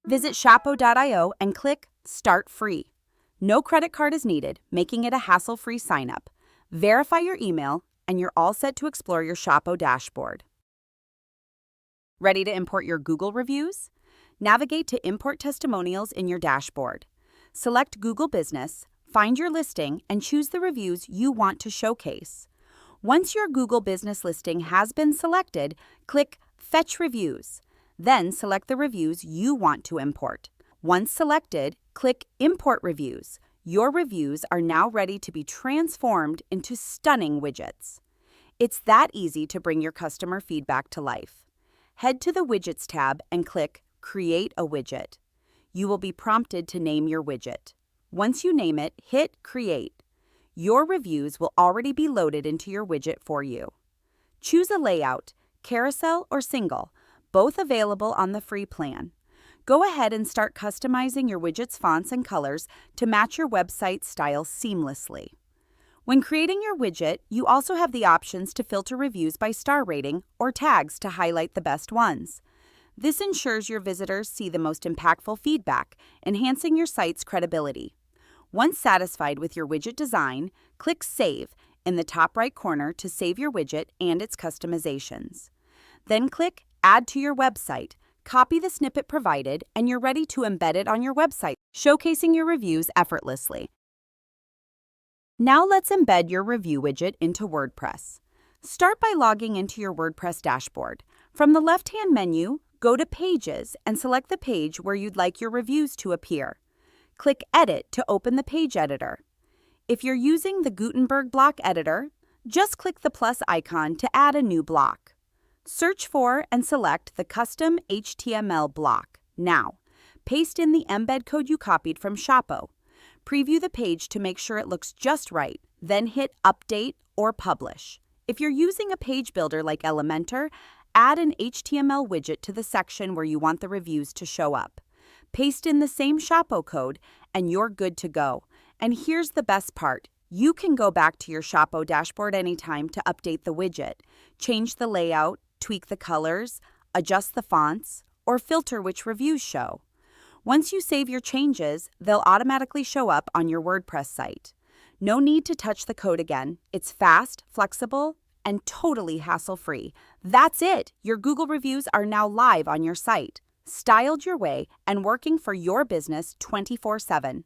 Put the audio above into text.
Visit Shapo.io and click Start Free. No credit card is needed, making it a hassle-free sign-up. Verify your email, and you're all set to explore your Shapo dashboard. Ready to import your Google reviews? Navigate to Import Testimonials in your dashboard. Select Google Business, find your listing, and choose the reviews you want to showcase. Once your Google Business listing has been selected, click Fetch Reviews. Then select the reviews you want to import. Once selected, click Import Reviews. Your reviews are now ready to be transformed into stunning widgets. It's that easy to bring your customer feedback to life. Head to the Widgets tab and click Create a Widget. You will be prompted to name your widget. Once you name it, hit Create. Your reviews will already be loaded into your widget for you. Choose a layout, carousel or single, both available on the free plan. Go ahead and start customizing your widget's fonts and colors to match your website style seamlessly. When creating your widget, you also have the options to filter reviews by star rating or tags to highlight the best ones. This ensures your visitors see the most impactful feedback, enhancing your site's credibility. Once satisfied with your widget design, click Save in the top right corner to save your widget and its customizations. Then click Add to your website. Copy the snippet provided, and you're ready to embed it on your website, showcasing your reviews effortlessly. Now let's embed your review widget into WordPress. Start by logging into your WordPress dashboard. From the left-hand menu, go to Pages and select the page where you'd like your reviews to appear. Click Edit to open the page editor. If you're using the Gutenberg block editor, just click the plus icon to add a new block. Search for and select the custom HTML block. Now, paste in the embed code you copied from Shapo. Preview the page to make sure it looks just right, then hit Update or Publish. If you're using a page builder like Elementor, add an HTML widget to the section where you want the reviews to show up. Paste in the same Shapo code, and you're good to go. And here's the best part. You can go back to your Shapo dashboard anytime to update the widget, change the layout, tweak the colors, adjust the fonts, or filter which reviews show. Once you save your changes, they'll automatically show up on your WordPress site. No need to touch the code again. It's fast, flexible, and totally hassle-free. That's it! Your Google reviews are now live on your site, styled your way and working for your business 24/7.